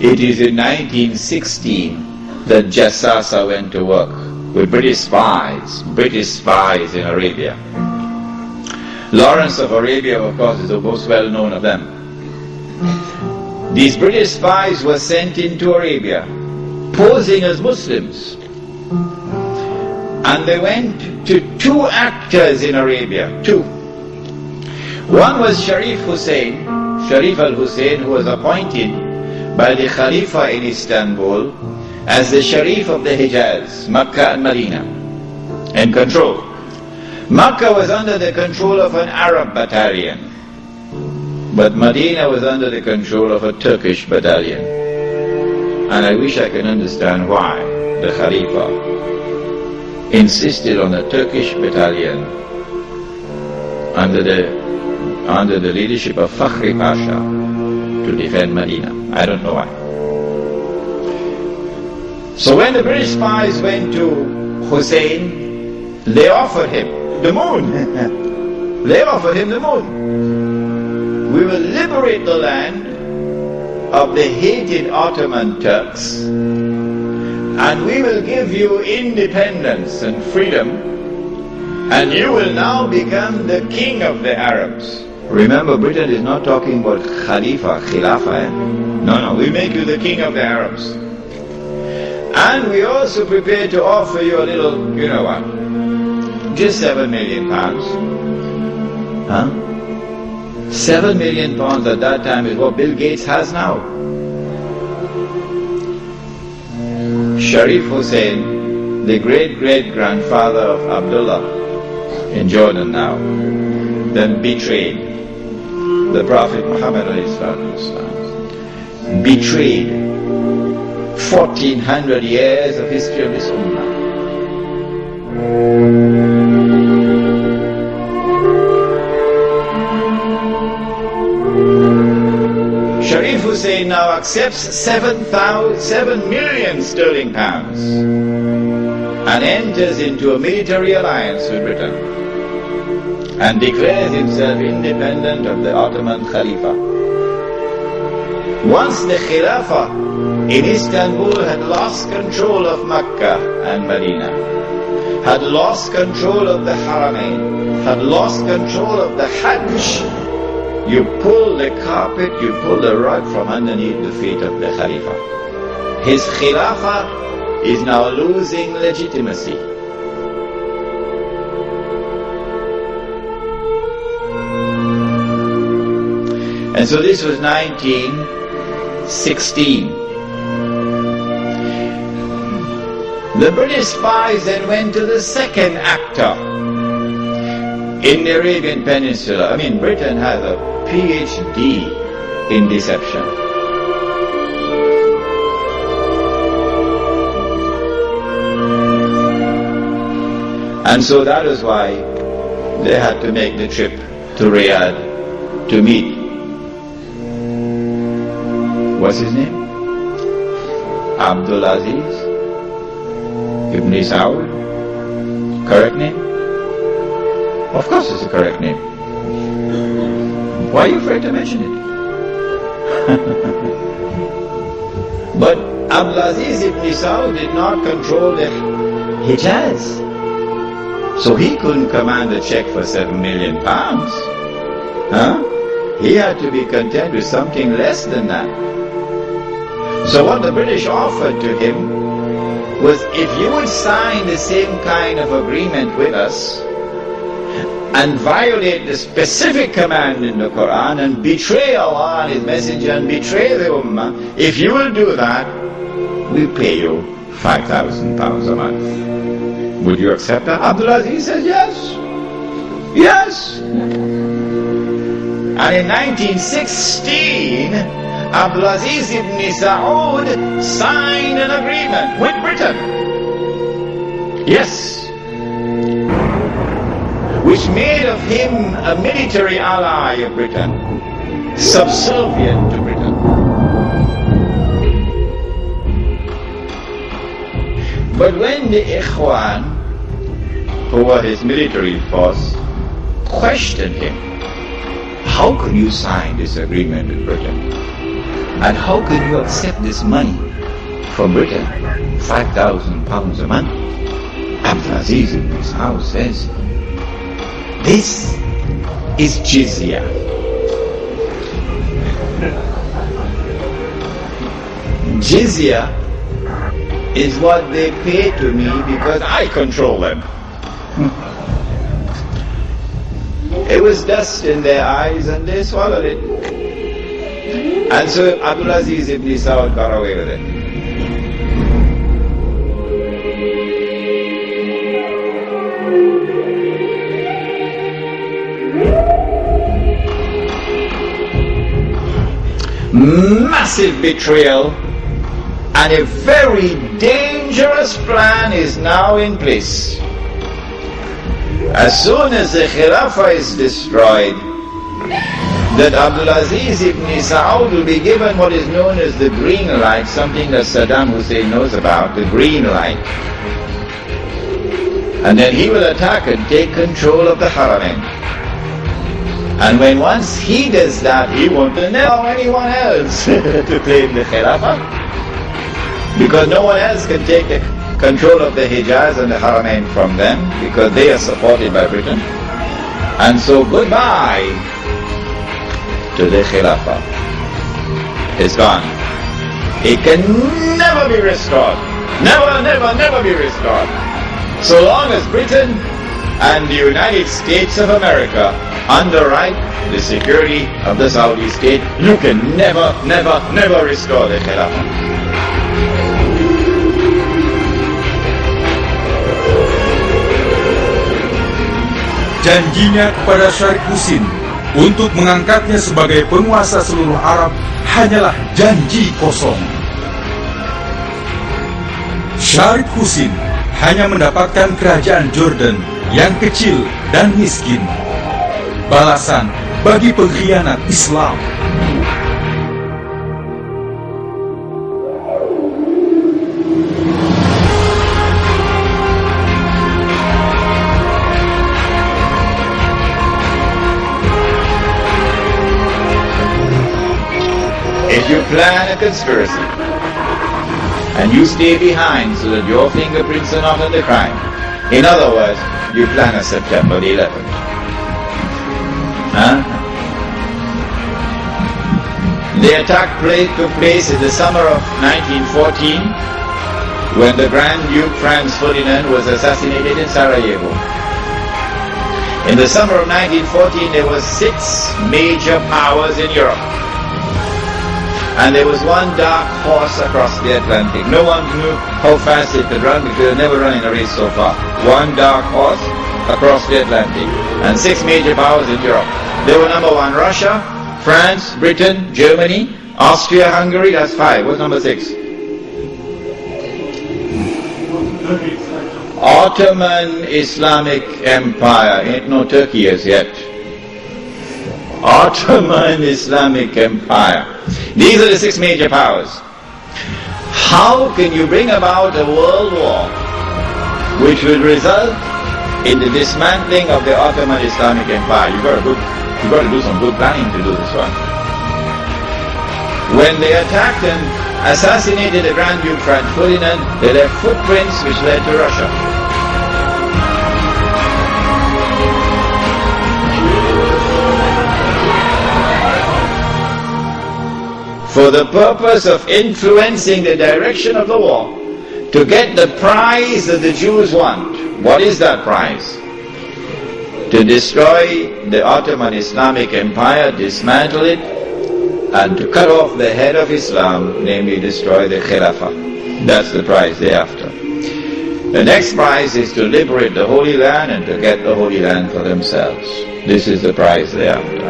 It is in 1916 that Jassasa went to work with British spies in Arabia. Lawrence of Arabia, of course, is the most well known of them. These British spies were sent into Arabia, posing as Muslims. And they went to two actors in Arabia, two. One was Sharif al-Hussein, who was appointed by the Khalifa in Istanbul as the Sharif of the Hijaz, Makkah and Medina, in control. Makkah was under the control of an Arab battalion, but Medina was under the control of a Turkish battalion. And I wish I could understand why the Khalifa insisted on a Turkish battalion under the leadership of Fakhri Pasha to defend Medina. I don't know why. So when the British spies went to Hussein, they offered him the moon. They offered him the moon. We will liberate the land of the hated Ottoman Turks, and we will give you independence and freedom, and you will now become the king of the Arabs. Remember, Britain is not talking about Khilafah. No, we make you the king of the Arabs. And we also prepared to offer you a little, you know what, just £7 million. Huh? £7 million at that time is what Bill Gates has now. Sharif Hussein, the great-great-grandfather of Abdullah in Jordan now, then betrayed the Prophet Muhammad ﷺ, betrayed 1400 years of history of this ummah. Sharif Hussein now accepts 7 million sterling pounds and enters into a military alliance with Britain and declares himself independent of the Ottoman Khalifa. Once the Khilafah in Istanbul had lost control of Makkah and Medina, had lost control of the Haramain, had lost control of the Hajj, you pull the carpet, you pull the rug from underneath the feet of the Khalifa. His Khilafah is now losing legitimacy. And so this was 1916. The British spies then went to the second actor in the Arabian Peninsula. I mean, Britain has a PhD in deception. And so that is why they had to make the trip to Riyadh to meet, what's his name? Abdulaziz Ibn Saud. Correct name? Of course it's a correct name. Why are you afraid to mention it? But Abdulaziz Ibn Saud did not control the Hijaz. So he couldn't command a check for £7 million. Huh? He had to be content with something less than that. So what the British offered to him was, if you would sign the same kind of agreement with us and violate the specific command in the Quran and betray Allah and His Messenger and betray the Ummah, if you will do that, we pay you £5,000 a month. Would you accept that? Abdulaziz says yes. Yes. And in 1916, Abdulaziz ibn Saud signed an agreement with Britain. Yes. Which made of him a military ally of Britain, subservient to Britain. But when the Ikhwan, who were his military force, questioned him, how could you sign this agreement with Britain? And how can you accept this money from Britain? £5,000 a month. Abdulaziz in his house says, this is jizya. Jizya is what they pay to me because I control them. It was dust in their eyes and they swallowed it. And so Abdulaziz ibn Saud got away with it. Massive betrayal, and a very dangerous plan is now in place. As soon as the Khilafah is destroyed, that Abdulaziz ibn Saud will be given what is known as the green light, something that Saddam Hussein knows about, the green light. And then he will attack and take control of the Haramain. And when once he does that, he won't allow anyone else to claim the Khilafah, because no one else can take the control of the Hijaz and the Haramain from them, because they are supported by Britain. And so goodbye to the Khilafah. It's gone. It can never be restored. Never, never, never be restored. So long as Britain and the United States of America underwrite the security of the Saudi state, you can never, never, never restore the Khilafah. Janjinya kepada Syarif Husin untuk mengangkatnya sebagai penguasa seluruh Arab hanyalah janji kosong. Syarif Husin hanya mendapatkan kerajaan Jordan yang kecil dan miskin. Balasan bagi pengkhianat Islam. If you plan a conspiracy and you stay behind so that your fingerprints are not on the crime, in other words, you plan a September the 11th. The attack took place in the summer of 1914 when the Grand Duke Franz Ferdinand was assassinated in Sarajevo. In the summer of 1914 there were 6 major powers in Europe. And there was one dark horse across the Atlantic. No one knew how fast it could run because it never run in a race so far. One dark horse across the Atlantic. And 6 major powers in Europe. They were number 1, Russia, France, Britain, Germany, Austria, Hungary. That's 5. What's number 6? Ottoman Islamic Empire. Ain't no Turkey as yet. Ottoman Islamic Empire. These are the 6 major powers. How can you bring about a world war which will result in the dismantling of the Ottoman Islamic Empire? You've got to do some good planning to do this one. When they attacked and assassinated the Grand Duke Franz Ferdinand, they left footprints which led to Russia. For the purpose of influencing the direction of the war, to get the prize that the Jews want. What is that prize? To destroy the Ottoman Islamic Empire, dismantle it, and to cut off the head of Islam, namely destroy the Khilafah. That's the prize they're after. The next prize is to liberate the Holy Land and to get the Holy Land for themselves. This is the prize they're after.